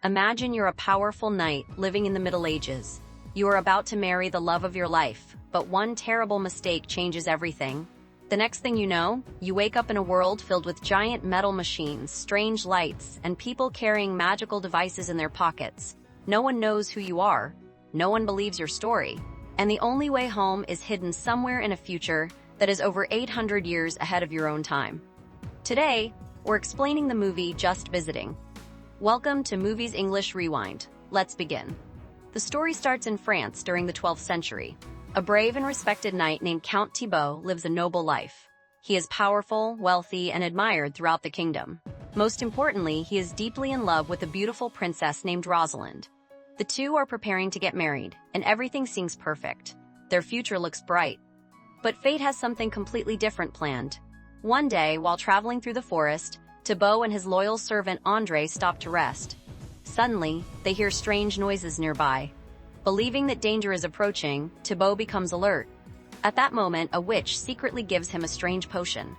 Imagine you're a powerful knight living in the Middle Ages. You are about to marry the love of your life, but one terrible mistake changes everything. The next thing you know, you wake up in a world filled with giant metal machines, strange lights, and people carrying magical devices in their pockets. No one knows who you are. No one believes your story. And the only way home is hidden somewhere in a future that is over 800 years ahead of your own time. Today, we're explaining the movie Just Visiting. Welcome to Movies English Rewind. Let's begin. The story starts in France during the 12th century. A brave and respected knight named Count Thibaut lives a noble life. He is powerful, wealthy, and admired throughout the kingdom. Most importantly, he is deeply in love with a beautiful princess named Rosalind. The two are preparing to get married, and everything seems perfect. Their future looks bright. But fate has something completely different planned. One day, while traveling through the forest, Thibaut and his loyal servant André stop to rest. Suddenly, they hear strange noises nearby. Believing that danger is approaching, Thibaut becomes alert. At that moment, a witch secretly gives him a strange potion.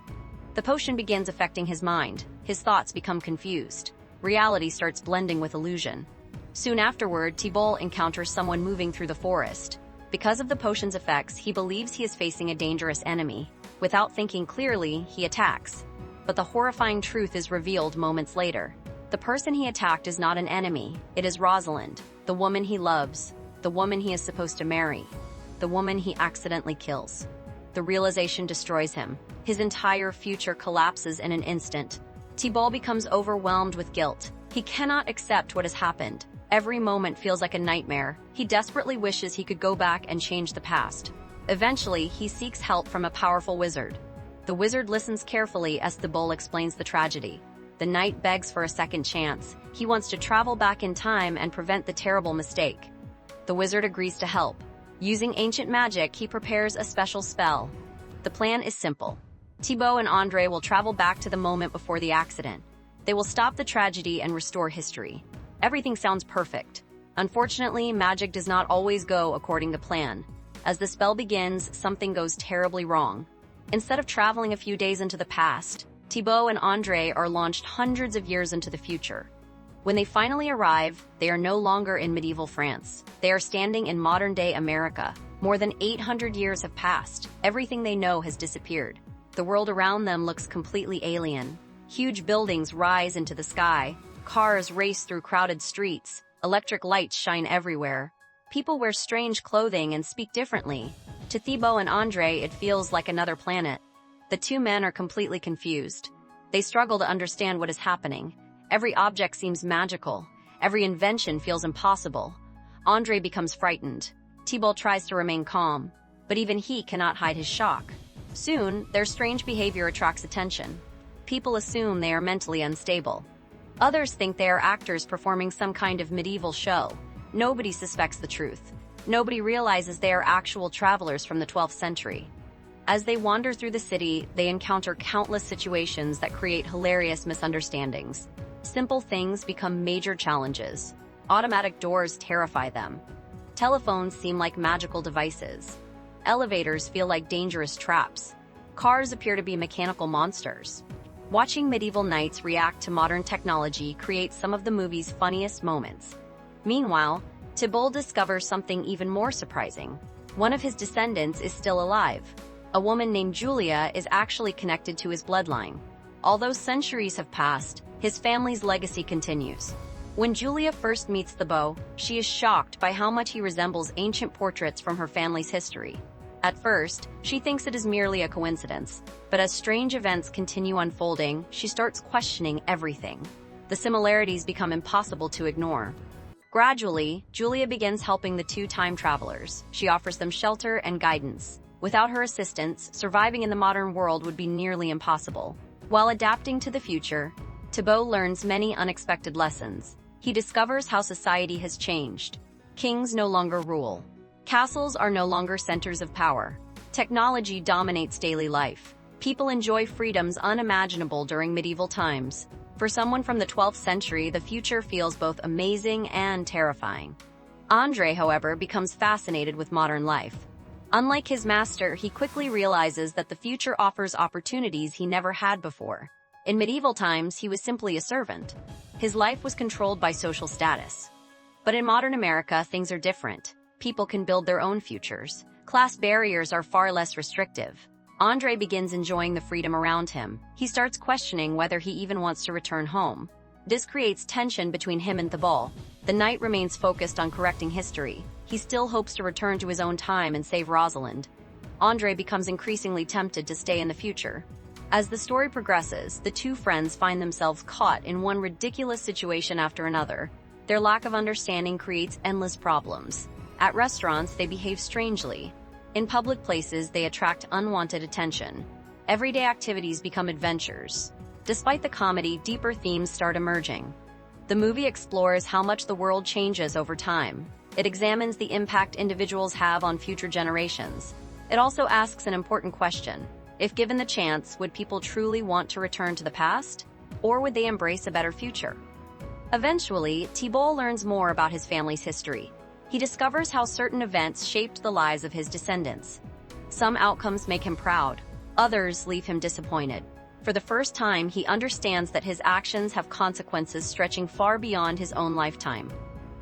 The potion begins affecting his mind. His thoughts become confused. Reality starts blending with illusion. Soon afterward, Thibaut encounters someone moving through the forest. Because of the potion's effects, he believes he is facing a dangerous enemy. Without thinking clearly, he attacks. But the horrifying truth is revealed moments later. The person he attacked is not an enemy. It is Rosalind, the woman he loves, the woman he is supposed to marry, the woman he accidentally kills. The realization destroys him. His entire future collapses in an instant. Thibaut becomes overwhelmed with guilt. He cannot accept what has happened. Every moment feels like a nightmare. He desperately wishes he could go back and change the past. Eventually, he seeks help from a powerful wizard. The wizard listens carefully as Thibaut explains the tragedy. The knight begs for a second chance. He wants to travel back in time and prevent the terrible mistake. The wizard agrees to help. Using ancient magic, he prepares a special spell. The plan is simple. Thibaut and André will travel back to the moment before the accident. They will stop the tragedy and restore history. Everything sounds perfect. Unfortunately, magic does not always go according to plan. As the spell begins, something goes terribly wrong. Instead of traveling a few days into the past, Thibaut and André are launched hundreds of years into the future. When they finally arrive, they are no longer in medieval France. They are standing in modern-day America. More than 800 years have passed. Everything they know has disappeared. The world around them looks completely alien. Huge buildings rise into the sky. Cars race through crowded streets. Electric lights shine everywhere. People wear strange clothing and speak differently. To Thibaut and André, it feels like another planet. The two men are completely confused. They struggle to understand what is happening. Every object seems magical. Every invention feels impossible. André becomes frightened. Thibaut tries to remain calm, but even he cannot hide his shock. Soon, their strange behavior attracts attention. People assume they are mentally unstable. Others think they are actors performing some kind of medieval show. Nobody suspects the truth. Nobody realizes they are actual travelers from the 12th century. As they wander through the city, they encounter countless situations that create hilarious misunderstandings. Simple things become major challenges. Automatic doors terrify them. Telephones seem like magical devices. Elevators feel like dangerous traps. Cars appear to be mechanical monsters. Watching medieval knights react to modern technology creates some of the movie's funniest moments. Meanwhile, Thibaut discovers something even more surprising. One of his descendants is still alive. A woman named Julia is actually connected to his bloodline. Although centuries have passed, his family's legacy continues. When Julia first meets Thibaut, she is shocked by how much he resembles ancient portraits from her family's history. At first, she thinks it is merely a coincidence, but as strange events continue unfolding, she starts questioning everything. The similarities become impossible to ignore. Gradually, Julia begins helping the two time travelers. She offers them shelter and guidance. Without her assistance, surviving in the modern world would be nearly impossible. While adapting to the future, Thibaut learns many unexpected lessons. He discovers how society has changed. Kings no longer rule. Castles are no longer centers of power. Technology dominates daily life. People enjoy freedoms unimaginable during medieval times. For someone from the 12th century, the future feels both amazing and terrifying. André, however, becomes fascinated with modern life. Unlike his master, he quickly realizes that the future offers opportunities he never had before. In medieval times, he was simply a servant. His life was controlled by social status. But in modern America, things are different. People can build their own futures. Class barriers are far less restrictive. Andre begins enjoying the freedom around him. He starts questioning whether he even wants to return home. This creates tension between him and Thibault. The knight remains focused on correcting history. He still hopes to return to his own time and save Rosalind. Andre becomes increasingly tempted to stay in the future. As the story progresses, the two friends find themselves caught in one ridiculous situation after another. Their lack of understanding creates endless problems. At restaurants, they behave strangely. In public places, they attract unwanted attention. Everyday activities become adventures. Despite the comedy, deeper themes start emerging. The movie explores how much the world changes over time. It examines the impact individuals have on future generations. It also asks an important question. If given the chance, would people truly want to return to the past? Or would they embrace a better future? Eventually, Thibault learns more about his family's history. He discovers how certain events shaped the lives of his descendants. Some outcomes make him proud. Others leave him disappointed. For the first time, he understands that his actions have consequences stretching far beyond his own lifetime.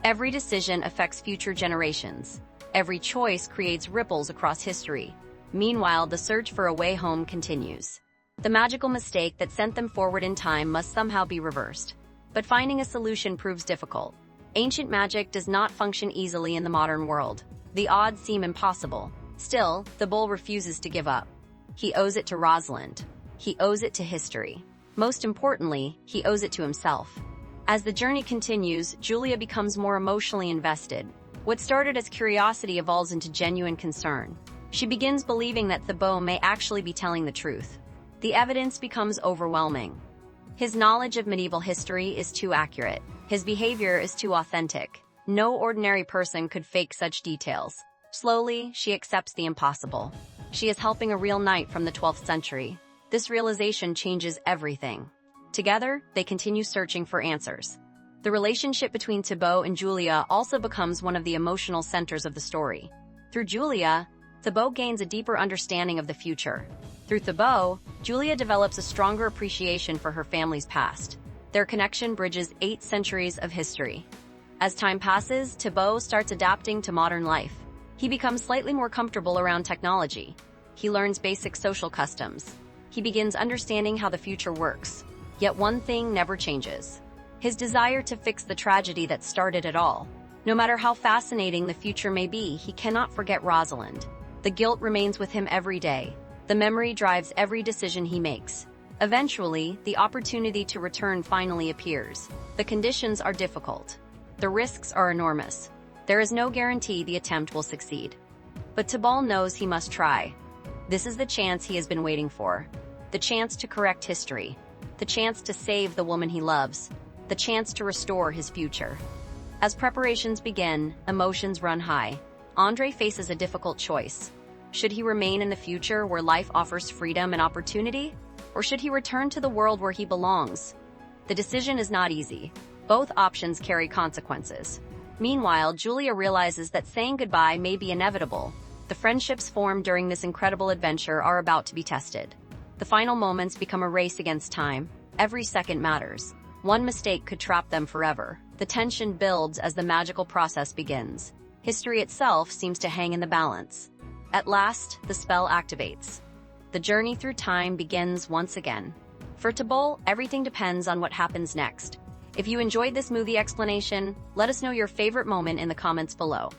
Every decision affects future generations. Every choice creates ripples across history. Meanwhile, the search for a way home continues. The magical mistake that sent them forward in time must somehow be reversed. But finding a solution proves difficult. Ancient magic does not function easily in the modern world. The odds seem impossible. Still, Thibault refuses to give up. He owes it to Rosalind. He owes it to history. Most importantly, he owes it to himself. As the journey continues, Julia becomes more emotionally invested. What started as curiosity evolves into genuine concern. She begins believing that Thibault may actually be telling the truth. The evidence becomes overwhelming. His knowledge of medieval history is too accurate. His behavior is too authentic. No ordinary person could fake such details. Slowly, she accepts the impossible. She is helping a real knight from the 12th century. This realization changes everything. Together, they continue searching for answers. The relationship between Thibault and Julia also becomes one of the emotional centers of the story. Through Julia, Thibault gains a deeper understanding of the future. Through Thibault, Julia develops a stronger appreciation for her family's past. Their connection bridges 8 centuries of history. As time passes, Thibault starts adapting to modern life. He becomes slightly more comfortable around technology. He learns basic social customs. He begins understanding how the future works. Yet one thing never changes: his desire to fix the tragedy that started it all. No matter how fascinating the future may be, he cannot forget Rosalind. The guilt remains with him every day. The memory drives every decision he makes. Eventually, the opportunity to return finally appears. The conditions are difficult. The risks are enormous. There is no guarantee the attempt will succeed. But Thibault knows he must try. This is the chance he has been waiting for. The chance to correct history. The chance to save the woman he loves. The chance to restore his future. As preparations begin, emotions run high. Andre faces a difficult choice. Should he remain in the future where life offers freedom and opportunity? Or should he return to the world where he belongs? The decision is not easy. Both options carry consequences. Meanwhile, Julia realizes that saying goodbye may be inevitable. The friendships formed during this incredible adventure are about to be tested. The final moments become a race against time. Every second matters. One mistake could trap them forever. The tension builds as the magical process begins. History itself seems to hang in the balance. At last, the spell activates. The journey through time begins once again. For Thibault, everything depends on what happens next. If you enjoyed this movie explanation, let us know your favorite moment in the comments below.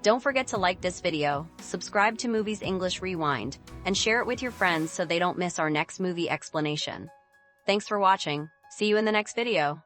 Don't forget to like this video, subscribe to Movies English Rewind, and share it with your friends so they don't miss our next movie explanation. Thanks for watching. See you in the next video.